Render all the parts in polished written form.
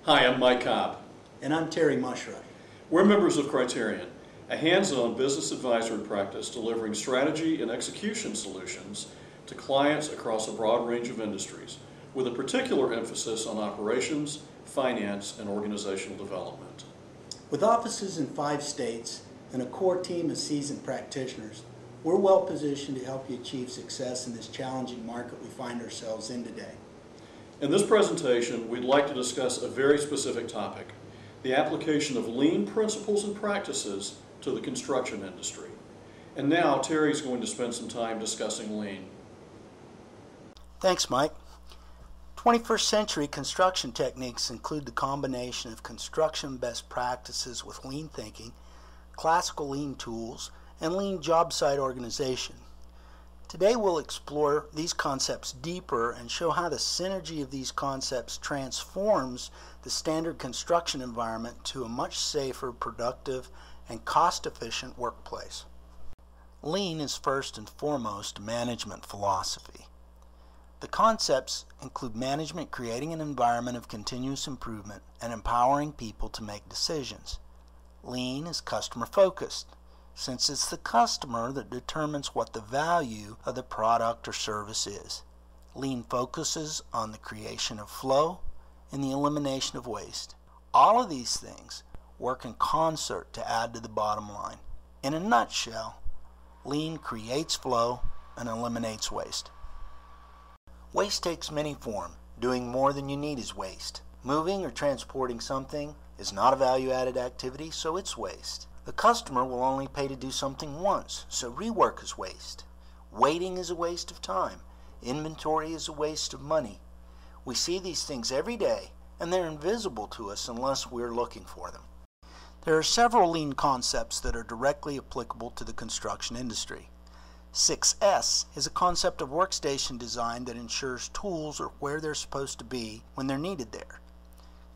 Hi, I'm Mike Cobb. And I'm Terry Mushruck. We're members of Criterion, a hands-on business advisory practice delivering strategy and execution solutions to clients across a broad range of industries, with a particular emphasis on operations, finance, and organizational development. With offices in 5 states and a core team of seasoned practitioners, we're well positioned to help you achieve success in this challenging market we find ourselves in today. In this presentation, we'd like to discuss a very specific topic, the application of lean principles and practices to the construction industry. And now Terry's going to spend some time discussing lean. Thanks, Mike. 21st century construction techniques include the combination of construction best practices with lean thinking, classical lean tools, and lean job site organization. Today we'll explore these concepts deeper and show how the synergy of these concepts transforms the standard construction environment to a much safer, productive, and cost-efficient workplace. Lean is first and foremost a management philosophy. The concepts include management creating an environment of continuous improvement and empowering people to make decisions. Lean is customer-focused, since it's the customer that determines what the value of the product or service is. Lean focuses on the creation of flow and the elimination of waste. All of these things work in concert to add to the bottom line. In a nutshell, Lean creates flow and eliminates waste. Waste takes many forms. Doing more than you need is waste. Moving or transporting something is not a value-added activity, so it's waste. The customer will only pay to do something once, so rework is waste. Waiting is a waste of time. Inventory is a waste of money. We see these things every day, and they're invisible to us unless we're looking for them. There are several lean concepts that are directly applicable to the construction industry. 6S is a concept of workstation design that ensures tools are where they're supposed to be when they're needed there.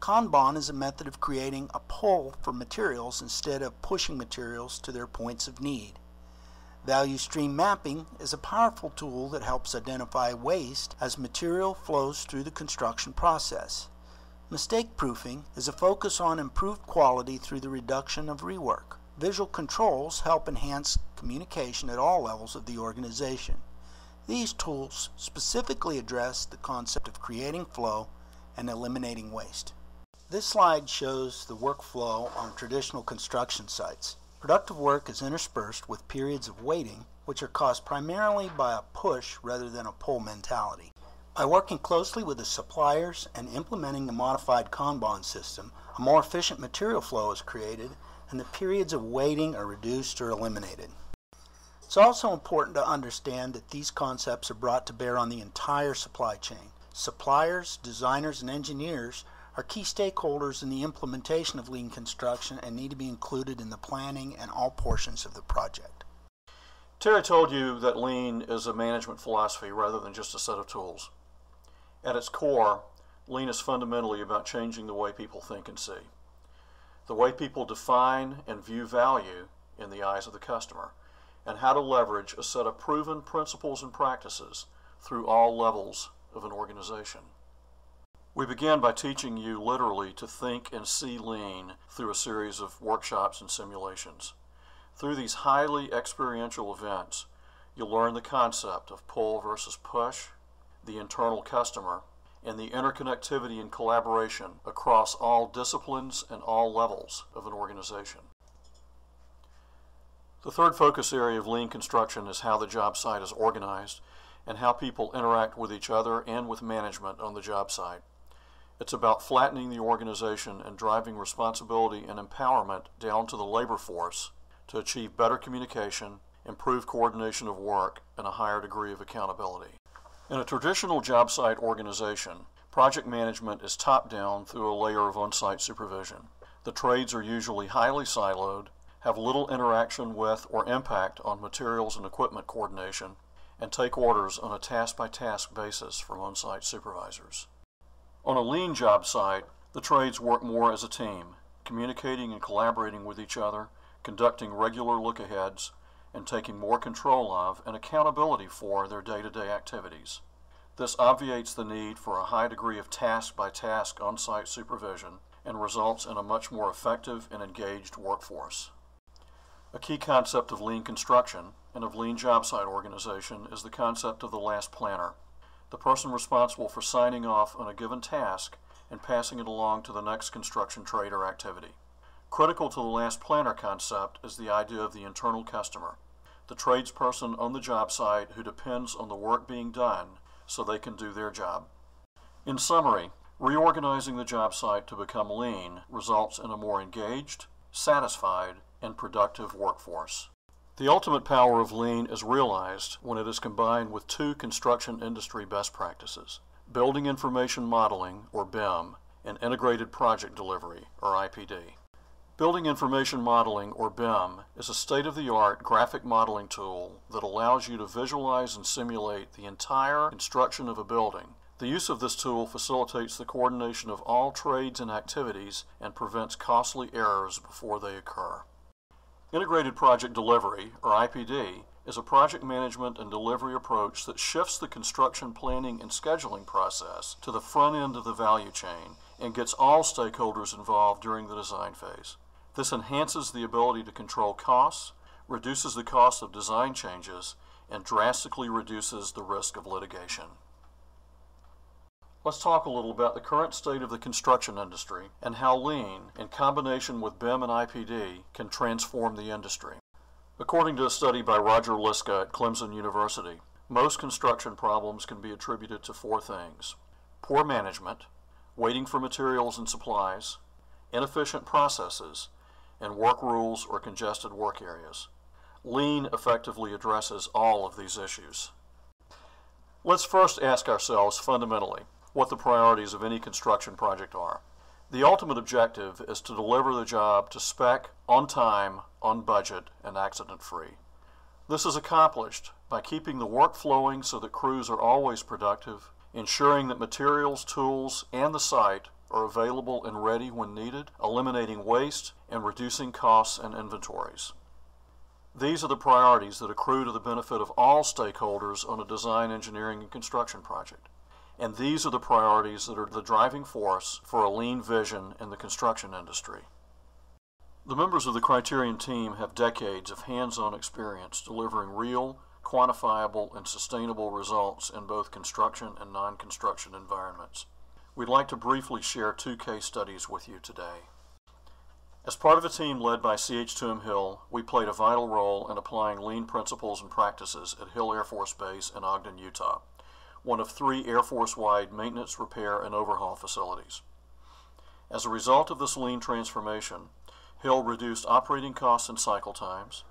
Kanban is a method of creating a pull for materials instead of pushing materials to their points of need. Value stream mapping is a powerful tool that helps identify waste as material flows through the construction process. Mistake proofing is a focus on improved quality through the reduction of rework. Visual controls help enhance communication at all levels of the organization. These tools specifically address the concept of creating flow and eliminating waste. This slide shows the workflow on traditional construction sites. Productive work is interspersed with periods of waiting, which are caused primarily by a push rather than a pull mentality. By working closely with the suppliers and implementing the modified Kanban system, a more efficient material flow is created and the periods of waiting are reduced or eliminated. It's also important to understand that these concepts are brought to bear on the entire supply chain. Suppliers, designers, and engineers are key stakeholders in the implementation of lean construction and need to be included in the planning and all portions of the project. Terry told you that lean is a management philosophy rather than just a set of tools. At its core, lean is fundamentally about changing the way people think and see, the way people define and view value in the eyes of the customer, and how to leverage a set of proven principles and practices through all levels of an organization. We began by teaching you literally to think and see lean through a series of workshops and simulations. Through these highly experiential events, you'll learn the concept of pull versus push, the internal customer, and the interconnectivity and collaboration across all disciplines and all levels of an organization. The third focus area of lean construction is how the job site is organized and how people interact with each other and with management on the job site. It's about flattening the organization and driving responsibility and empowerment down to the labor force to achieve better communication, improved coordination of work, and a higher degree of accountability. In a traditional job site organization, project management is top-down through a layer of on-site supervision. The trades are usually highly siloed, have little interaction with or impact on materials and equipment coordination, and take orders on a task-by-task basis from on-site supervisors. On a lean job site, the trades work more as a team, communicating and collaborating with each other, conducting regular look-aheads, and taking more control of and accountability for their day-to-day activities. This obviates the need for a high degree of task-by-task on-site supervision and results in a much more effective and engaged workforce. A key concept of lean construction and of lean job site organization is the concept of the last planner, the person responsible for signing off on a given task and passing it along to the next construction trade or activity. Critical to the last planner concept is the idea of the internal customer, the tradesperson on the job site who depends on the work being done so they can do their job. In summary, reorganizing the job site to become lean results in a more engaged, satisfied, and productive workforce. The ultimate power of lean is realized when it is combined with two construction industry best practices: building information modeling, or BIM, and integrated project delivery, or IPD. Building information modeling, or BIM, is a state-of-the-art graphic modeling tool that allows you to visualize and simulate the entire construction of a building. The use of this tool facilitates the coordination of all trades and activities and prevents costly errors before they occur. Integrated project delivery, or IPD, is a project management and delivery approach that shifts the construction planning and scheduling process to the front end of the value chain and gets all stakeholders involved during the design phase. This enhances the ability to control costs, reduces the cost of design changes, and drastically reduces the risk of litigation. Let's talk a little about the current state of the construction industry and how lean, in combination with BIM and IPD, can transform the industry. According to a study by Roger Liska at Clemson University, most construction problems can be attributed to four things: poor management, waiting for materials and supplies, inefficient processes, and work rules or congested work areas. Lean effectively addresses all of these issues. Let's first ask ourselves fundamentally what the priorities of any construction project are. The ultimate objective is to deliver the job to spec, on time, on budget, and accident-free. This is accomplished by keeping the work flowing so that crews are always productive, ensuring that materials, tools, and the site are available and ready when needed, eliminating waste, and reducing costs and inventories. These are the priorities that accrue to the benefit of all stakeholders on a design, engineering, and construction project. And these are the priorities that are the driving force for a lean vision in the construction industry. The members of the Criterion team have decades of hands-on experience delivering real, quantifiable, and sustainable results in both construction and non-construction environments. We'd like to briefly share two case studies with you today. As part of a team led by CH2M Hill, we played a vital role in applying lean principles and practices at Hill Air Force Base in Ogden, Utah, one of 3 Air Force-wide maintenance, repair, and overhaul facilities. As a result of this lean transformation, Hill reduced operating costs and cycle times,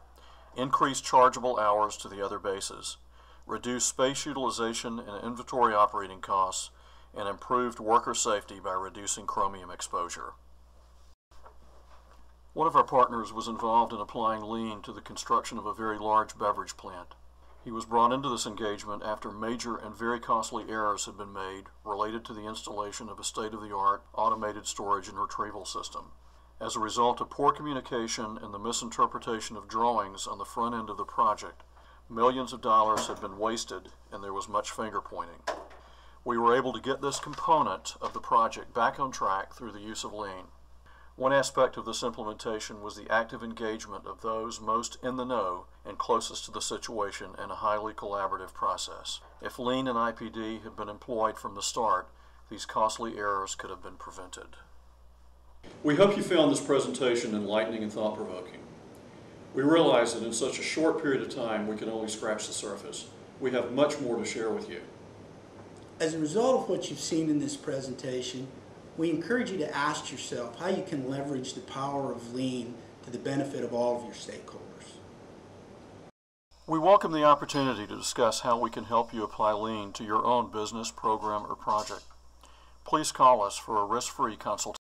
increased chargeable hours to the other bases, reduced space utilization and inventory operating costs, and improved worker safety by reducing chromium exposure. One of our partners was involved in applying lean to the construction of a very large beverage plant. He was brought into this engagement after major and very costly errors had been made related to the installation of a state-of-the-art automated storage and retrieval system. As a result of poor communication and the misinterpretation of drawings on the front end of the project, millions of dollars had been wasted and there was much finger-pointing. We were able to get this component of the project back on track through the use of lean. One aspect of this implementation was the active engagement of those most in the know and closest to the situation in a highly collaborative process. If lean and IPD had been employed from the start, these costly errors could have been prevented. We hope you found this presentation enlightening and thought-provoking. We realize that in such a short period of time we can only scratch the surface. We have much more to share with you. As a result of what you've seen in this presentation, we encourage you to ask yourself how you can leverage the power of lean to the benefit of all of your stakeholders. We welcome the opportunity to discuss how we can help you apply lean to your own business, program, or project. Please call us for a risk-free consultation.